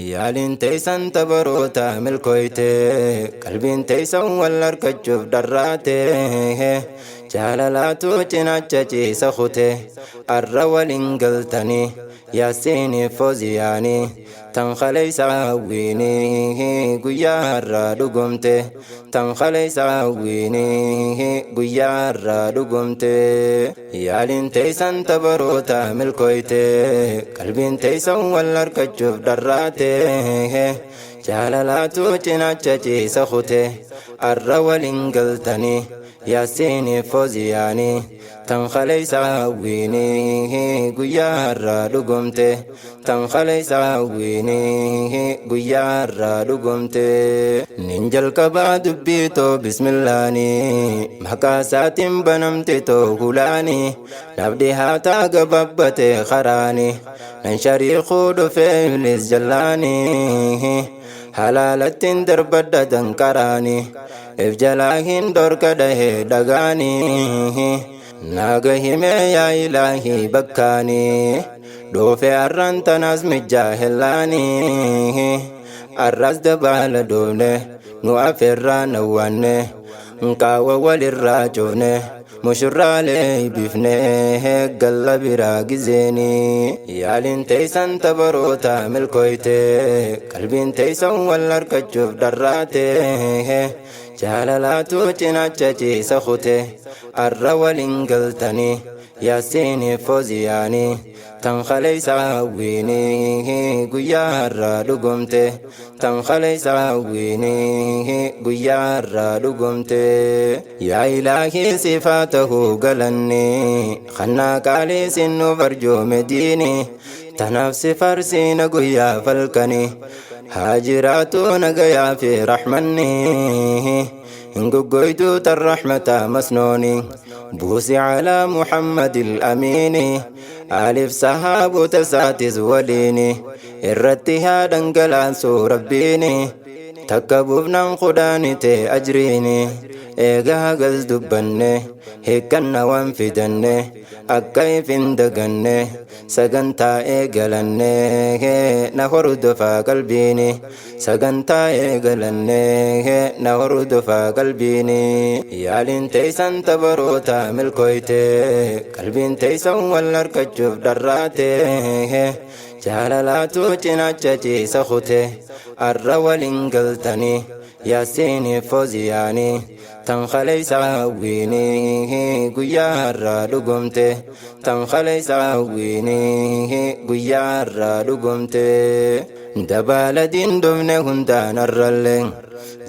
Yaalin teessan tabaroota milkooyte qalbiin teessan wal harkachuuf darraate jaalalaatu cinaacha ciisa kute arra waliin galtanii yaasiini fooziyaanii tan kaleessa hawwiini guyyaa har'a dhugumte tan kaleessa hawwiini guyyaa har'a dhugumte yaalin teessan tabaroota milkooyte qalbiin teessan wal harkachuuf darraate jaalalaatu cinaacha ciisa kute arra waliin galtanii yaasiini fooziyaanii tan kaleessa hawwiini guyyaa har'a dhugumte tan kaleessa hawwiini guyyaa har'a dhugumte nin jalqabaa dubbiitoo bismillaanii maqaa isaatiin banamte too hulaanii nabdi haataa gababbate karaanii nan shariikuu dhufee iblis jallaanii halaalattiin darbadda danqaraanii if jalaa hin dorka dhahee dhagaanii naaga himee yaa ilaahii bakkaanii dhufe arran tanaas mijjaa hellaanii arras dabaala doone nu afeerraa nawwanne nqaawa walirraa coone mushurraalee bifnee galla biraa gizeenii yaalin teessan tabaroota milkooyte qalbiin teessan wal harkachuuf darraate jaalalaatu cinaacha ciisa kute arra waliin galtanii yaasiini fooziyaanii tan kaleessa hawwiini guyyaa har'a dhugumte tan kaleessa hawwiini guyyaa har'a dhugumte yaa ilaahii sifaatahu galanni kannaa qaalii sinnuuf arjoome diini tanaaf si farsiina guyyaa falkanii haajiraatu nagayaa fi raxmanni انقويتو الرحمة مسنوني بوسي على محمد الأمين ألف صحاب تساتز وليني الرتها دنقلان سو ربيني تكبوبنا خداني تي أجريني إيقا قز دبني هكنا وانفدني أكيف اندقني سقنتا إيقلني نهرد فا قلبيني سقنتا إيقلني نهرد فا قلبيني يالين تيسان تبروتا ملكويتي قلبين تيسان والاركجوف دراتي جالالاتو cinaacha ciisa kute arra waliin galtanii yaasiini fooziyaanii tan kaleessa hawwiini guyyaa har'a dhugumte tan kaleessa hawwiini guyyaa har'a dhugumte dabaaladiin dhufne hundaan arrallee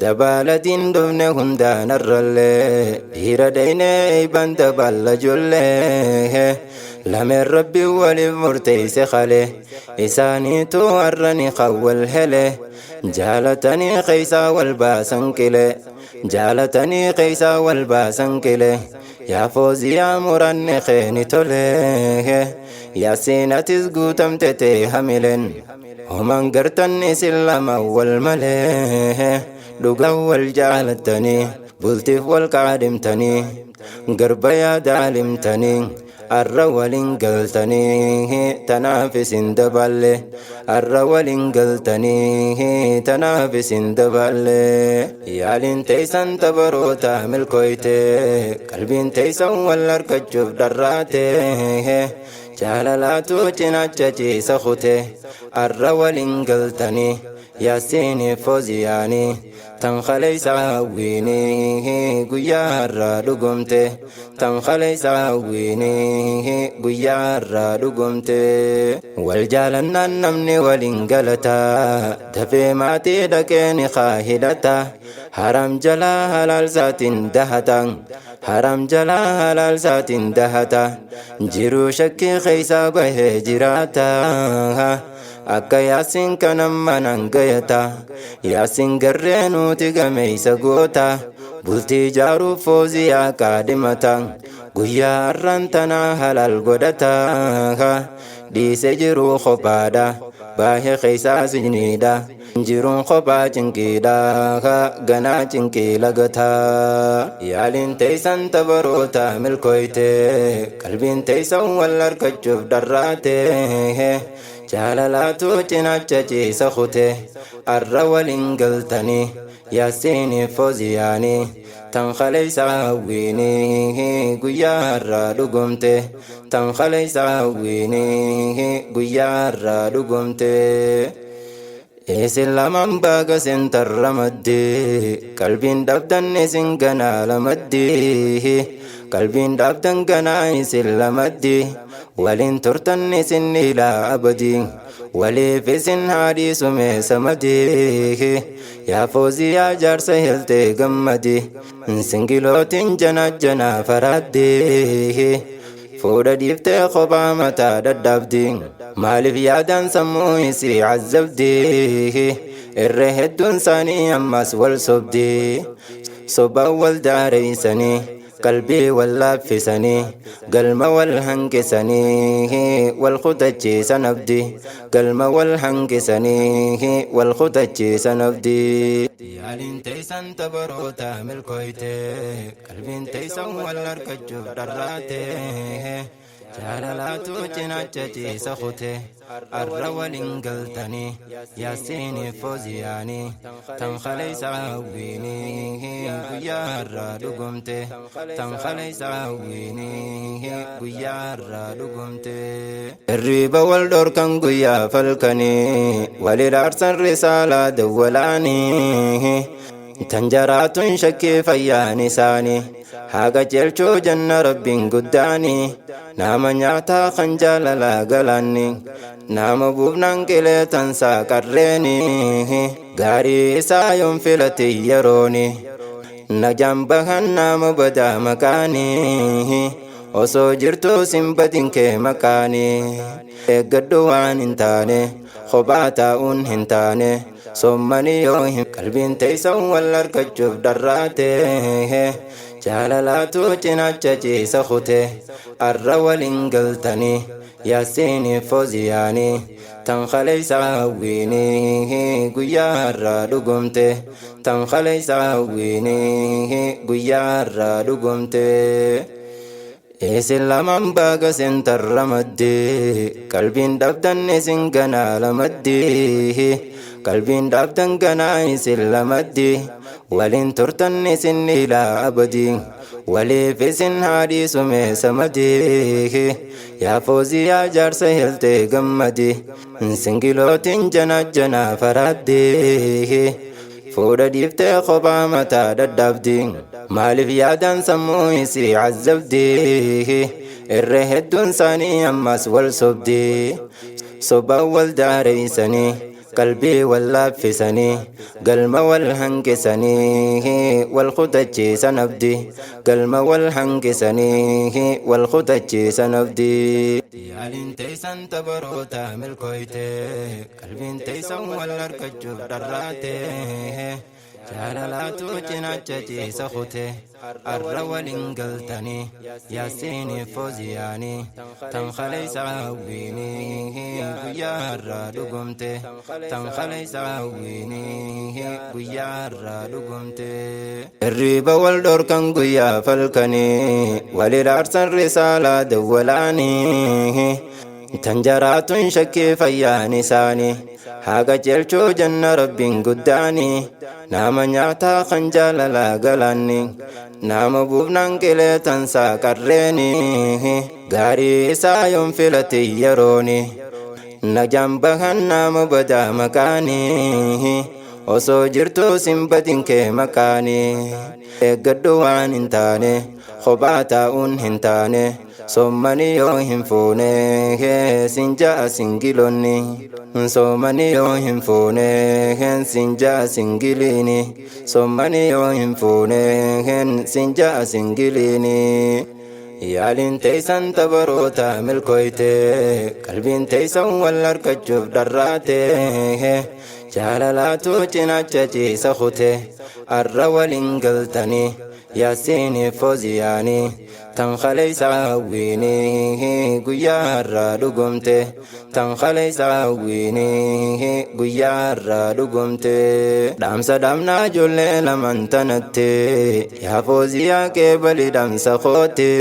dabaaladiin dhufne hundaan arrallee dhiira dhaynee ibaan dabaalla ijoollee lameen rabbi waliif murteeyse kale isaaniitu har'ani qawwal hele jaalatanii qeeysaa wal baasan qile jaalatanii qeeysaa wal baasan qile yaa fooziyaa muranne keeni tole yaasiinatis guutamte tee hamilen homan gartan isin lama wal malee dhugan wal jaalatanii bultiif wal qaadhimtanii garba yaadaalimtanii arra waliin galtanii tanaaf isin daballe arra waliin galtanii tanaaf isin daballe yaalin teessan tabaroota milkooyte qalbiin teessan wal harkachuuf darraate jaalalaatu cinaacha ciisa kute arra waliin galtanii yaasiini fooziyaanii tan kaleessa hawwiini guyyaa har'a dhugumte tan kaleessa hawwiini guyyaa har'a dhugumte wal jaalannaan namni waliin galata dafee maatii dhaqeeni kaahidhata haram jalaa halaal saatiin dahata haram jalaa halaal saatiin dahata jiruu shakkii keeysaa bahee jiraata akka yaasiin kanan manan gayata yaasiin garree nuti gameeysa goota bultii jaaruuf fooziyaa kaadhimata guyyaa har'an tanaa halaal godhata dhiise jiruu kophaadha baay'ee keeysaa sijniidha jiruun kophaa cinqiidha ganaa cinqii lagataa yaaliin teessan tabaroota milkooyte qalbiin teessan wal harkachuuf darraate jaalalaatu cinaacha ciisa kute arra waliin galtanii yaasiini fooziyaanii tan kaleessa hawwiinii guyyaa irraa dhugumte tan kaleessa hawwiinii guyyaa irraa dhugumte. Isin lamaan baga sentarra maddee qalbiin dhabdan isin ganaa lamaddee qalbiin dhabdan ganaa isin lamaddee waliin turtan isin ilaa abadii waliif isin haadhiisu meesa madee yaa fooziyaa jaarsa heltee gammadee singilootiin janaa faraaddee fuudha dhiiftee kophaa mataa dadhabdee maaliif yaadaan sammuu isii cazzabdee irra hedduun isaanii ammas wal sobdee sobaan wal daareessanii qalbii wal laaffisanii galma wal hanqisanii wal kutachiisan abdii galma wal hanqisanii wal kutachiisan abdii. Yaaliin teessan tabaroota milkooyte qalbiin teessan wal argachuuf dharraate jaalalaatu cinaacha ciisa kute arra waliin galtanii yaasiini fooziyaanii tan kaleessa hawwiinii guyyaa irraa dhugumte tan kaleessa hawwiinii guyyaa irraa dhugumte. Hirriba wal dhorkan guyyaa falkanii walii dhaarsan risaalaa dawwalaanii tan jaraatuun shakkii fayyaan isaanii haga jeelchuu janna rabbiin guddaanii nama nyaataa kan jaalalaa galaanni nama buufnaan qilee tansaa qarreeni gaarii isaa yoon filate yerooni najaan bahan nama badaa makaani osoo jirtuu simbadin kee makaani eeggadhu waan hin taane kophaa taa'uun hin taane sommanii yoo hin qalbiin teessan wal argachuuf dharraate jaalalaatu cinaacha ciisa kute arra waliin galtanii yaasiini fooziyaanii tan kaleessa hawwiinii guyyaa irraa dhugumte tan kaleessa hawwiinii guyyaa irraa dhugumte. Isin lamaan baga sentarra maddee qalbiin dhabdan isin ganaa lamaddee qalbiin dhabdan ganaa isin lamaddee waliin turtan isin ilaa abadii waliif isin haadhiisu meesa madee yaa fooziyaa jaarsa heltee gammadee singilootiin janaa faraaddee fuudha dhiiftee kophaa mataa dadhabdee maaliif yaadaan sammuu isii cazzabdee irra hedduun isaanii ammas wal sobdee sobaan wal daareessanii qalbii wal laaffisanii galma wal hanqisanii wal kutachiisan abdii galma wal hanqisanii wal kutachiisan abdii. Yaaliin teessan tabaroota milkooyte qalbiin teessan wal argachuuf dharraate jaalalaatu cinaacha ciisa kute arra waliin galtanii yaasiini fooziyaanii tan kaleessa hawwiinii guyyaa irraa dhugumte tan kaleessa hawwiinii guyyaa irraa dhugumte. Hirriba wal dhorkan guyyaa falkanii walii dhaarsan risaalaa dawwalaanii tan jaraatuun shakkii fayyaan isaanii haga jeelchuu janna rabbiin guddaanii nama nyaataa kan jaalalaa galaanni nama buufnaan qilee tansaa qarreeni gaarii isaa yoon filate yerooni najaan bahan nama badaa makaani osoo jirtuu simbadin kee makaani eeggadhu waan hin taane kophaa taa'uun hin taane sommanii yoo hin fuune sinjaa singilonni sommanii yoo hin fuune sinjaa singiliini sommanii yoo hin fuune sinjaa singiliini. Yaaliin teessan tabaroota milkooyte qalbiin teessan wal argachuuf dharraate jaalalaatu cinaacha ciisa kute arra waliin galtanii yaasiini fooziyaanii tan kaleessa hawwiinii guyyaa irraa dhugumte تنخلي ساويني قيار رقمتي دام سدامنا جل لمن تنتي يا فوزيا كبل دام سخوتي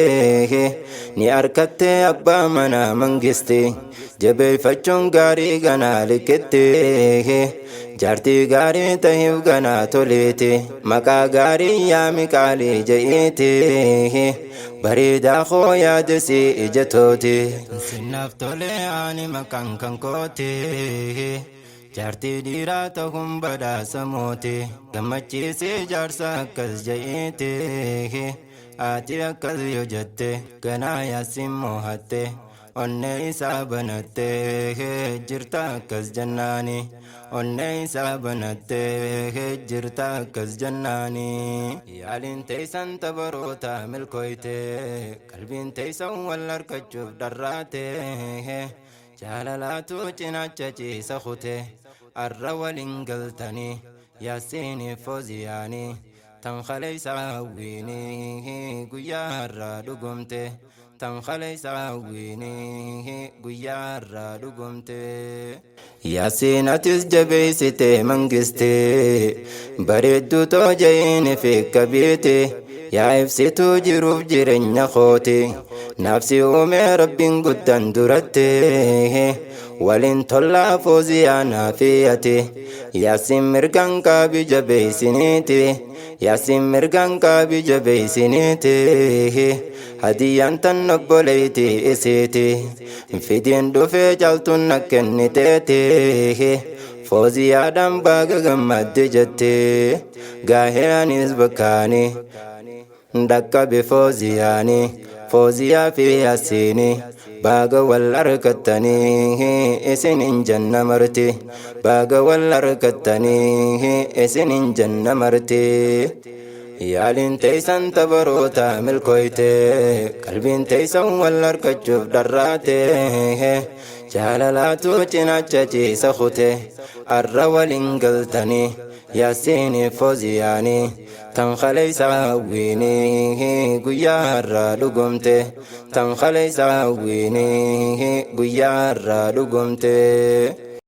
ني أركتي أبا منا منجستي جبي فتشون غاري غنا لكتي جارتي غاري تهيب غنا توليتي مكا غاري يا مكالي جيتي بريدا خويا دسي إجتوتي سناف تولي آني مكان كنكوتي جارتي ديراتهم بدا سموتي كمچي سي جارسا كز جيتي آتي أكز يجتي كنا يسمو هتي onnee isaa banattee jirta akkas jannaani onnee isaa banattee jirta akkas jannaani yaaliin teessan tabaroota milkooyte qalbiin teessan wal harkachuuf dharraate jaalalaatu cinaacha ciisa kute arra waliin galtanii yaasiini fooziyaanii tan kaleessa hawwiini guyyaa har'a dhugumte تنخلي ساويني قيار رقمتي ياسين تسجبي ستي منقستي بريدو توجين في كبيتي يا إفسيتو جروف جرين خوتي نفسي أمي ربي قدن درتي ولين طلع فوزي أنا فيتي ياسين مرقان كابي جبي سنيتي ياسين مرقان كابي جبي سنيتي هديان تنبوليتي إسيتي فيدين دوفي جالتون نكنتيتي فوزي آدم باغ غمد جتي غاهيانيز بكاني دكا بفوزياني فوزيا في ياسيني باغ والاركتني اسنين جنة مرتي باغ والاركتني اسنين جنة مرتي يالين تيسان تبروتا ملكويتي قلبين تيسان والاركجوف دراتي جالالاتو چناچچي سخوتي الرولين قلتني ياسيني فوزياني تنخلي ساويني قيار لقمتي تنخلي ساويني قيار لقمتي